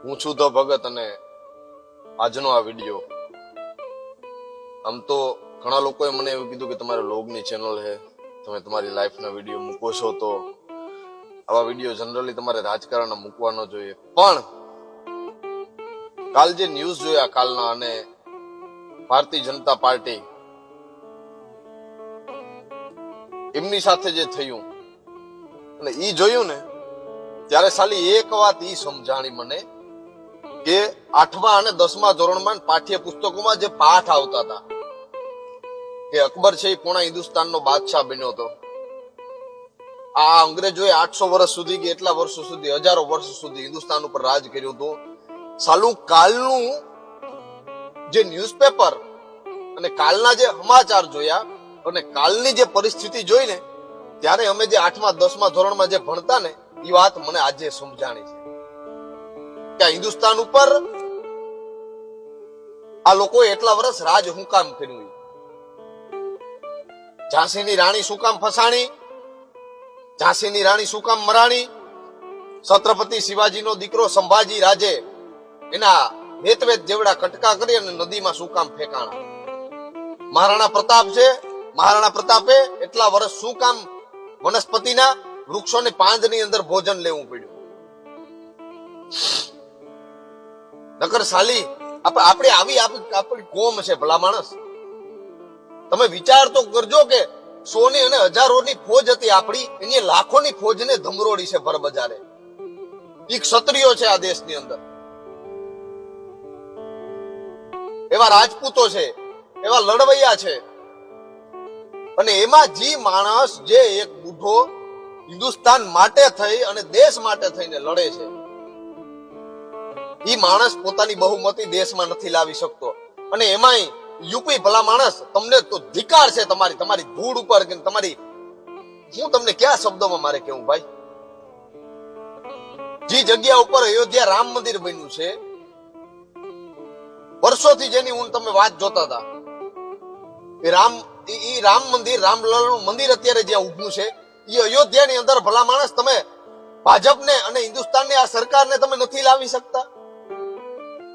હું છું તો ભગત અને આજનો આ વિડીયો આમ તો ઘણા લોકોએ મને એવું કીધું કે તમારે લોગની ચેનલ છે, તમે તમારી લાઈફના વિડીયો મૂકો છો, તો આવા વિડીયો જનરલી તમારે રાજકારણ મૂકવા ન જોઈએ. પણ કાલ જે ન્યૂઝ જોયા કાલના, અને ભારતીય જનતા પાર્ટી એમની સાથે જે થયું અને ઈ જોયું ને, ત્યારે સાલી એક વાત ઈ સમજાણી મને કે 8મા અને 10મા ધોરણમાં પાઠ્ય પુસ્તકોમાં જે પાઠ આવતા હતા કે અકબર છે એ પૂર્ણ હિન્દુસ્તાનનો બાદશાહ બન્યો હતો, આ અંગ્રેજોએ 800 વર્ષ સુધી કે એટલા વર્ષો સુધી, હજારો વર્ષ સુધી હિન્દુસ્તાન ઉપર રાજ કર્યું હતું. સાલું કાલનું જે ન્યૂઝપેપર અને કાલના જે સમાચાર જોયા અને કાલની જે પરિસ્થિતિ જોઈને, ત્યારે અમે જે 8મા 10મા ધોરણમાં જે ભણતા ને, એ વાત મને આજે સમજાણી છે કે હિન્દુસ્તાન ઉપર આ લોકોએ એટલા વર્ષ રાજ હું કામ કર્યું, ઝાંસીની રાણી શું કામ ફસાણી, ઝાંસીની રાણી શું કામ મરાણી, છત્રપતિ શિવાજીનો દીકરો સંભાજી રાજે એના વેતવેત જેવડા કટકા કરી અને નદીમાં શું કામ ફેંકાણા, મહારાણા પ્રતાપ છે, મહારાણા પ્રતાપે એટલા વર્ષ શું કામ વનસ્પતિના વૃક્ષોની પાંદની અંદર ભોજન લેવું પડ્યું. નકર સાલી આપણે આવી આપણી કોમ છે ભલા માણસ. તમે વિચાર તો કરજો કે 100ની અને હજારોની ફોજ હતી આપણી, એની લાખોની ફોજને ધમરોડી છે ભર બજારે. એક ક્ષત્રિયો છે આ દેશની અંદર, એવા રાજપૂતો છે, એવા લડવૈયા છે, અને એમાં જે માણસ જે એક બુઢો હિન્દુસ્તાન માટે થઈ અને દેશ માટે થઈને લડે છે, ઈ માણસ પોતાની બહુમતી દેશમાં નથી લાવી શકતો. અને એમાંય યુપી ભલા માણસ, તમને તો ધિકાર છે તમારી ધૂળ ઉપર કે તમારી, હું તમને કયા શબ્દોમાં મારે કેવું ભાઈ. જે જગ્યા ઉપર અયોધ્યા રામ મંદિર બન્યું છે, વર્ષોથી જેની હું તમે વાત જોતા હતા, એ રામ મંદિર, રામલાલનું મંદિર અત્યારે જ્યાં ઉભું છે, એ અયોધ્યાની અંદર ભલા માણસ તમે ભાજપને અને હિન્દુસ્તાનની આ સરકારને તમે નથી લાવી શકતા.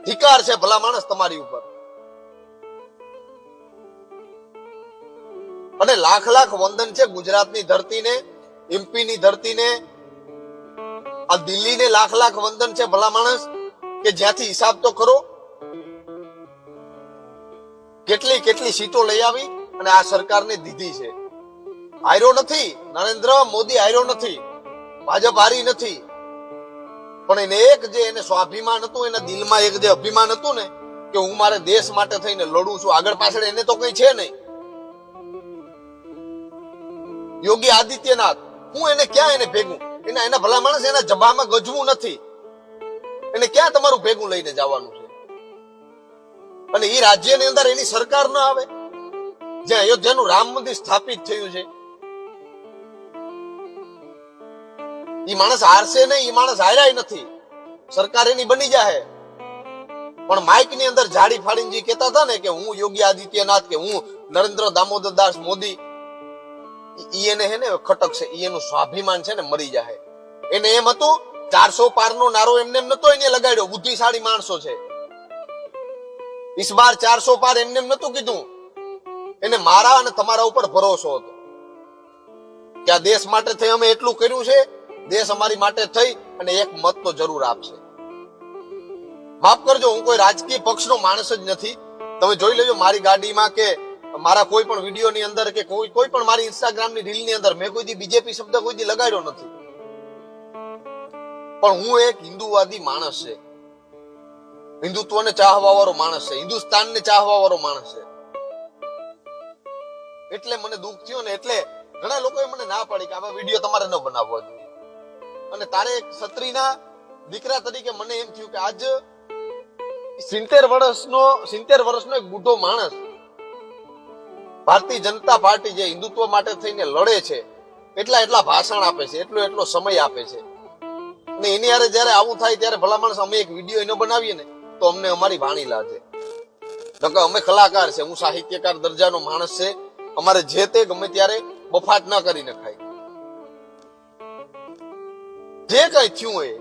ધિકાર છે ભલા માણસ તમારી ઉપર. અને લાખ લાખ વંદન છે ગુજરાતની ધરતીને, એમપીની ધરતીને, આ દિલ્હીને લાખ લાખ વંદન છે ભલા માણસ, કે જ્યાંથી હિસાબ તો કરો કેટલી કેટલી સીટો લઈ આવી અને આ સરકારને દીધી છે. હાર્યો નથી નરેન્દ્ર મોદી, હાર્યો નથી, ભાજપ હારી નથી, પણ એને એક જે એને સ્વાભિમાન હતું, એના દિલમાં એક જે અભિમાન હતું ને, કે હું મારે દેશ માટે થઈને લડું છું, આગળ પાછળ એને તો કઈ છે નહીં. યોગી આદિત્યનાથ, હું એને ક્યાં એને ભેગું, એના ભલા માણસ એના જબામાં ગજવું નથી, એને ક્યાં તમારું ભેગું લઈને જવાનું છે. અને એ રાજ્યની અંદર એની સરકાર ન આવે જ્યાં અયોધ્યાનું રામ મંદિર સ્થાપિત થયું છે. ઈ માણસ હારશે નહીં, ઈ માણસ હાર્યા નથી, સરકાર એની બની જાય. પણ માઇક ની અંદર જાડી ફાડીને જે કહેતા હતા ને કે હું યોગી આદિત્યનાથ, કે હું નરેન્દ્ર દામોદર દાસ મોદી, ઈ એને હે ને ખટક છે, ઈ એનું સ્વાભિમાન છે ને મરી જાય. એને એમ હતું 400 પારનો નારો એમને એમ નતો એને લગાડ્યો, બુદ્ધિશાળી માણસો છે. ઇસ બાર 400 પાર એમને એમ નતું કીધું, એને મારા અને તમારા ઉપર ભરોસો હતો કે આ દેશ માટે થઈ અમે એટલું કર્યું છે, દેશ અમારી માટે થઈ અને એક મત તો જરૂર આપશે. માફ કરજો, હું કોઈ રાજકીય પક્ષનો માણસ જ નથી. તમે જોઈ લેજો મારી ગાડીમાં કે મારા કોઈ પણ વિડીયોની અંદર કે કોઈ પણ મારી ઇન્સ્ટાગ્રામની રીલની અંદર મેં કોઈ દી બીજેપી શબ્દ કોઈ દી લગાડ્યો નથી. પણ હું એક હિન્દુવાદી માણસ છે, હિન્દુત્વને ચાહવા વાળો માણસ છે, હિન્દુસ્તાનને ચાહવા વાળો માણસ છે. એટલે મને દુઃખ થયું ને એટલે ઘણા લોકોએ મને ના પાડી કે આવા વિડીયો તમારે ન બનાવવા જોઈએ. અને તારે એક ક્ષત્રિયના દીકરા તરીકે મને એમ થયું કે આજ 70 વર્ષનો એક બુઢો માણસ ભારતીય જનતા પાર્ટી જે હિન્દુત્વ માટે થઈને લડે છે, એટલા ભાષણ આપે છે, એટલો સમય આપે છે, અને એની હારે જયારે આવું થાય ત્યારે ભલા માણસ અમે એક વિડીયો એનો બનાવીએ ને તો અમને અમારી વાણી લાગે. અમે કલાકાર છે, હું સાહિત્યકાર દરજાનો માણસ છે, અમારે જે તે ગમે ત્યારે બફાટ ન કરી નખાય. જે કઈ થયું હોય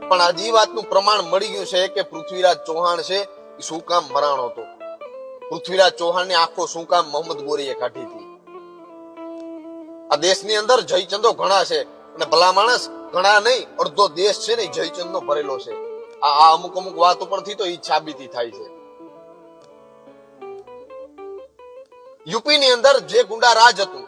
પણ હજી વાતનું પ્રમાણ મળી ગયું છે કે પૃથ્વીરાજ ચૌહાણ છે એ શું કામ મરાણો હતો. પૃથ્વીરાજ ચૌહાણની આંખો શું કામ મોહમ્મદ ગોરીએ કાઢી હતી. આ દેશની અંદર જયચંદો ઘણા છે અને ભલા માણસ ઘણા નહીં, અડધો દેશ છે ને જયચંદનો ભરેલો છે. આ અમુક અમુક વાત ઉપરથી તો એ સાબિતી થાય છે. યુપી ની અંદર જે ગુંડા રાજ હતું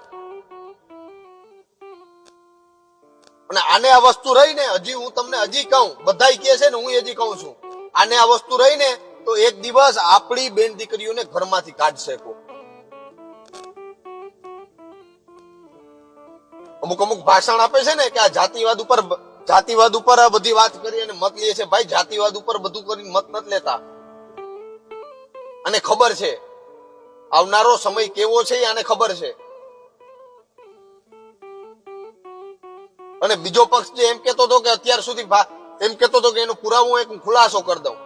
અને આને આ વસ્તુ રહીને હજી હું તમને હજી કહું, બધાય કહે છે ને હું હજી કહું છું, આને આ વસ્તુ રહીને તો એક દિવસ આપણી બેન દીકરીઓને ઘરમાંથી કાઢશે. અમુક અમુક ભાષણ આપે છે ને કે આ જાતિવાદ ઉપર બધી વાત કરી અને મત લે છે. ભાઈ જાતિવાદ ઉપર બધું કરીને મત નથી લેતા. અને ખબર છે આવનારો સમય કેવો છે આને ખબર છે. અને બીજો પક્ષ જે એમ કેતો હતો કે અત્યાર સુધી એમ કેતો હતો કે એનો પુરાવો એક ખુલાસો કરી દઉં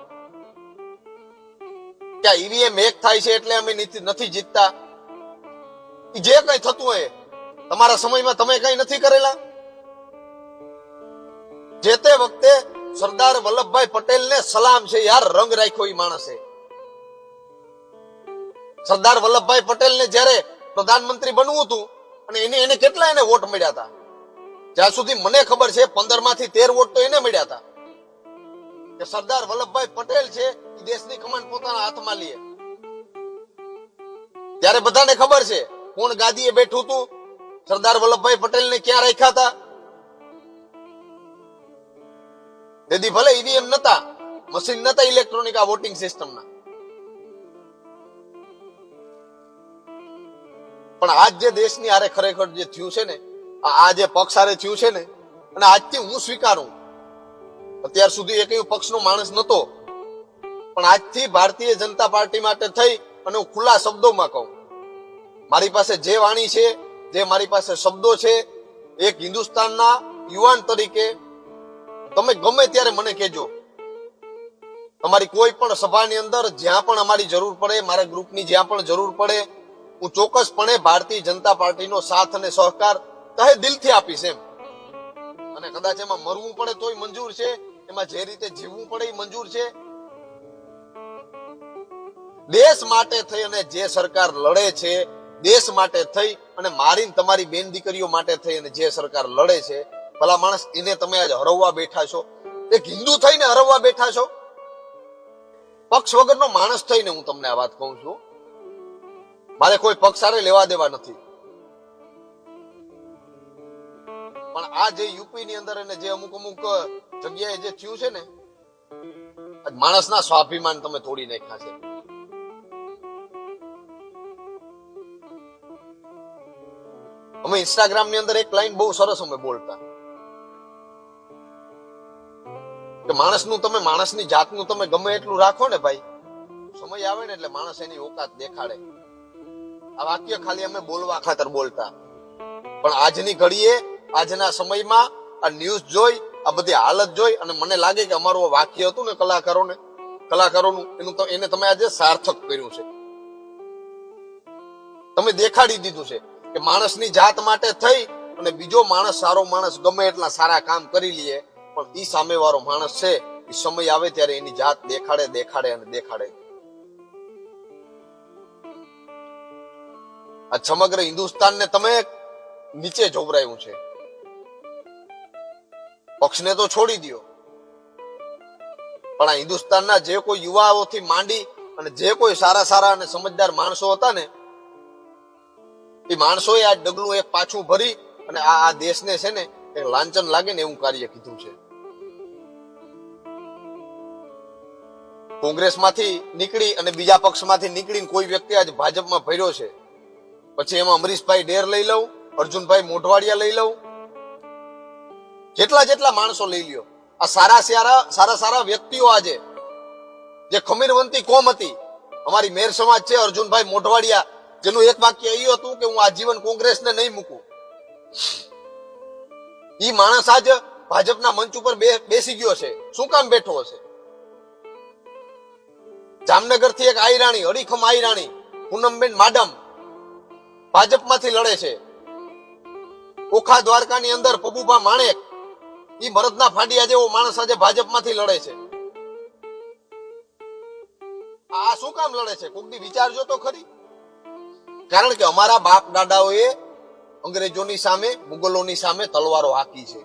કે ઈવીએમ હેક થાય છે એટલે અમે નથી જીતતા. જે કઈ થતું હોય તમારા સમયમાં તમે કઈ નથી કરેલા. જે તે વખતે સરદાર વલ્લભભાઈ પટેલને સલામ છે યાર, રંગ રાખ્યો એ માણસે. સરદાર વલ્લભભાઈ પટેલને જયારે પ્રધાનમંત્રી બનવું હતું અને એને કેટલા એને વોટ મળ્યા હતા, જ્યાં સુધી મને ખબર છે 15 માંથી 13 વોટ તો એને મળ્યા હતા. કે સરદાર વલ્લભભાઈ પટેલ છે એ દેશની કમાન્ડ પોતાના હાથમાં લે. ત્યારે બધાને ખબર છે કોણ ગાદીએ બેઠું હતું, સરદાર વલ્લભભાઈ પટેલને ક્યાં રાખ્યા હતા. તેથી ભલે ઈવીએમ નતા, મશીન નતા ઇલેક્ટ્રોનિક આ વોટિંગ સિસ્ટમના, પણ આજ જે દેશની આરે ખરેખર જે થયું છે ને, આ જે પક્ષ આરે થયું છે ને, અને આજથી હું સ્વીકારું, અત્યાર સુધી એક પક્ષનો માણસ નતો, પણ આજથી ભારતીય જનતા પાર્ટી માટે થઈ અને હું ખુલ્લા શબ્દોમાં કહું, મારી પાસે જે વાણી છે, જે મારી પાસે શબ્દો છે, એક હિન્દુસ્તાનના યુવાન તરીકે તમે ગમે ત્યારે મને કહેજો. તમારી કોઈ પણ સભાની અંદર જ્યાં પણ અમારી જરૂર પડે, મારા ગ્રુપની જ્યાં પણ જરૂર પડે, હું ચોક્કસપણે ભારતીય જનતા પાર્ટીનો સાથ અને સહકાર તહે દિલથી આપીશ એમ. અને કદાચ એમાં મરવું પડે તોય મંજૂર છે, એમાં જે રીતે જીવવું પડે એ મંજૂર છે. દેશ માટે થઈ અને જે સરકાર લડે છે, દેશ માટે થઈ અને મારી તમારી બેન દીકરીઓ માટે થઈ અને જે સરકાર લડે છે, ભલા માણસ એને તમે આજ હરવવા બેઠા છો. એક હિન્દુ થઈને હરવવા બેઠા છો. પક્ષ વગરનો માણસ થઈને હું તમને આ વાત કહું છું. મારે કોઈ પક્ષ સાથે લેવા દેવા નથી, પણ આ જે યુપી ની અંદર અને જે અમુક જગ્યાએ જે થયું છે ને, માણસના સ્વાભિમાન તમે તોડી નાખ્યા છે. અમે ઇન્સ્ટાગ્રામ ની અંદર એક લાઈન બહુ સરસ અમે બોલતા કે માણસનું તમે, માણસની જાતનું તમે ગમે એટલું રાખો ને ભાઈ, સમય આવે ને એટલે માણસ એની ઓકાત દેખાડે. આ વાક્ય ખાલી અમે બોલવા ખાતર બોલતા, પણ આજની ઘડીએ, આજના સમયમાં આ ન્યૂઝ જોઈ, આ બધી હાલત જોઈ અને મને લાગે કે અમારું વાક્ય હતું ને કલાકારોનું, એને તમે આજે સાર્થક કર્યું છે. તમે દેખાડી દીધું છે કે માણસની જાત માટે થઈ અને બીજો માણસ, સારો માણસ ગમે એટલા સારા કામ કરી લઈએ, પણ ઈ સામેવાળો માણસ છે એ સમય આવે ત્યારે એની જાત દેખાડે. આ સમગ્ર હિન્દુસ્તાનને તમે નીચે જોવરાયું છે. પક્ષને તો છોડી દો, પણ આ હિન્દુસ્તાનના જે કોઈ યુવાઓથી માંડી અને જે કોઈ સારા અને સમજદાર માણસો હતા ને, એ માણસોએ આ ડગલું એક પાછું ભરી અને આ દેશને છે ને એક લાંછન લાગે ને એવું કાર્ય કીધું છે. કોંગ્રેસમાંથી નીકળી અને બીજા પક્ષમાંથી નીકળીને કોઈ વ્યક્તિ આજે ભાજપમાં ભર્યો છે, પછી એમાં અમરીશભાઈ ડેર લઈ લઉં, અર્જુનભાઈ મોઢવાડિયા લઈ લઉં, જેટલા માણસો લઈ લ્યો, આ સારા વ્યક્તિઓ આજે જે ખમીરવંતી કોમ હતી, અમારી મેર સમાજ છે, અર્જુનભાઈ મોઢવાડિયા, જેનું એક વાક્ય એવું હતું કે હું આજીવન કોંગ્રેસને નહીં મૂકું. ઈ માણસ આજ ભાજપના મંચ ઉપર બેસી ગયો છે. શું કામ બેઠો હશે? જામનગર થી એક આયરાણી, અડીખમ આયરાણી પૂનમબેન માડમ ભાજપમાંથી લડે છે. ઓખા દ્વારકાની અંદર પબુભા માણેક ઈ મરદના ફાંડિયા જેવો માણસ આજે ભાજપમાંથી લડે છે. આ શું કામ લડે છે? કોક દી વિચારજો તો ખરી. કારણ કે અમારા બાપ દાદાઓએ અંગ્રેજોની સામે, મુગલોની સામે તલવારો હાકી છે.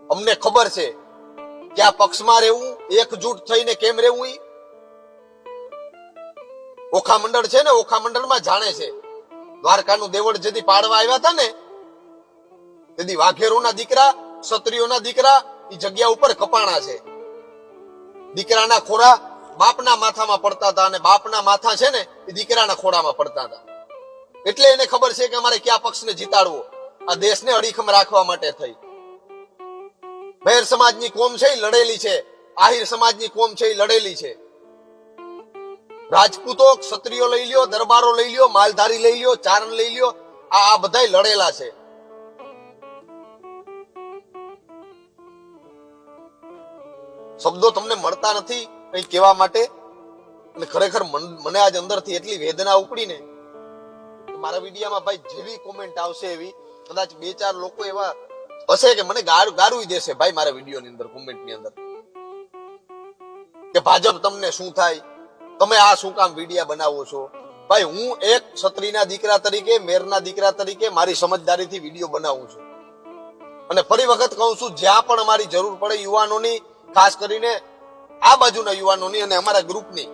અમને ખબર છે કે આ પક્ષમાં રહેવું, એકજૂટ થઈને કેમ રહેવું. ઓખા મંડળ છે ને, ઓખા મંડળમાં જાણે છે. દ્વારકાનું દેવળ જેથી પાડવા આવ્યા હતા ને, તેથી વાઘેરોના દીકરા, ક્ષત્રિયોના દીકરા એ જગ્યા ઉપર કપાણા છે. દીકરાના ખોરા બાપના માથામાં પડતા હતા અને બાપના માથા છે ને એ દીકરાના ખોડામાં પડતા હતા. એટલે એને ખબર છે કે અમારે કયા પક્ષને જીતાડવો, આ દેશને અડીખમ રાખવા માટે થઈ. ભેર સમાજની કોમ છે એ લડેલી છે, આહિર સમાજની કોમ છે એ લડેલી છે. રાજપૂતો, ક્ષત્રિયો લઈ લ્યો, દરબારો લઈ લ્યો, માલધારી લઈ લ્યો, ચારણ લઈ લ્યો, આ બધાય લડેલા છે. શબ્દો તમને મળતા નથી કઈ કહેવા માટે. અને ખરેખર મને આજ અંદરથી એટલી વેદના ઉપડી ને, મારા વિડીયામાં ભાઈ જેવી કોમેન્ટ આવશે એવી, કદાચ 2-4 લોકો એવા હશે કે મને ગારું દેશે ભાઈ મારા વિડીયોની અંદર, કોમેન્ટની અંદર, કે ભાજપ તમને શું થાય, તમે આ શું કામ વિડીયા બનાવો છો. ભાઈ હું એક ક્ષત્રિયના દીકરા તરીકે, મેરના દીકરા તરીકે મારી સમજદારીથી વિડીયો બનાવું છું. અને ફરી વખત કહું છું, જ્યાં પણ અમારી જરૂર પડે યુવાનોની, ખાસ કરીને આ બાજુના યુવાનોની અને અમારા ગ્રુપની,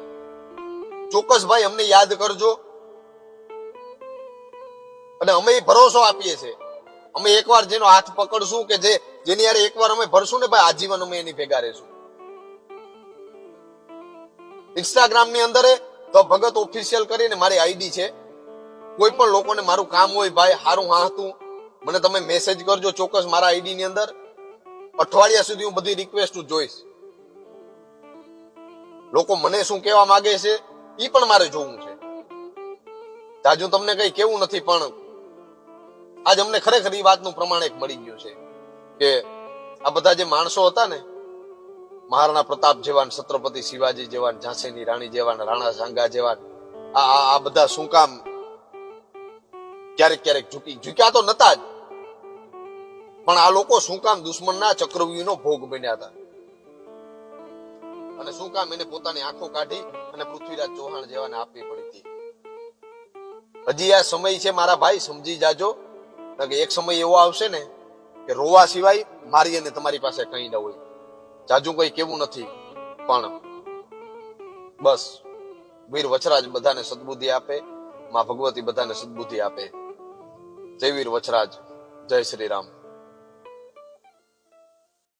ચોક્કસ ભાઈ અમને યાદ કરજો. અને અમે ભરોસો આપીએ છીએ, અમે એકવાર જેનો હાથ પકડશું કે જેની યારે એકવાર અમે ભરશું ને ભાઈ, આજીવન અમે એની ભેગા રહેશું. ઇન્સ્ટાગ્રામ ની અંદર તો ભગત ઓફિશિયલ કરીને મારી આઈડી છે. કોઈ પણ લોકોને મારું કામ હોય ભાઈ, હારું હાતું, મને તમે મેસેજ કરજો ચોક્કસ મારા આઈડી ની અંદર. અઠવાડિયા સુધી હું બધી રિક્વેસ્ટ જોઈશ. લોકો મને શું કહેવા માંગે છે એ પણ મારે જોવું છે. તાજુ તમને કઈ કેવું નથી, પણ આજ અમને ખરેખર એ વાતનું પ્રમાણ એક મળી ગયું છે કે આ બધા જે માણસો હતા ને, મહારાણા પ્રતાપ જેવા, છત્રપતિ શિવાજી જેવા, ઝાંસીની રાણી જેવા, રાણા સાંગા જેવા, આ બધા શું કામ ક્યારેક ક્યારેક ઝૂક્યા તો નતા જ, પણ આ લોકો શું કામ દુશ્મનના ચક્રવ્યૂહનો ભોગ બન્યા હતા. અને શું કામ એને પોતાની આંખો કાઢી અને પૃથ્વીરાજ ચૌહાણ જેવાને આપવી પડી હતી. હજી આ સમય છે મારા ભાઈ, સમજી જાજો. એક સમય એવો આવશે ને કે રોવા સિવાય મારી અને તમારી પાસે કઈ ન હોય. જાજુ કઈ કેવું નથી, પણ બસ વીર વચરાજ બધાને સદબુદ્ધિ આપે, માં ભગવતી બધાને સદબુદ્ધિ આપે. જય વીર વચરાજ, જય શ્રી રામ.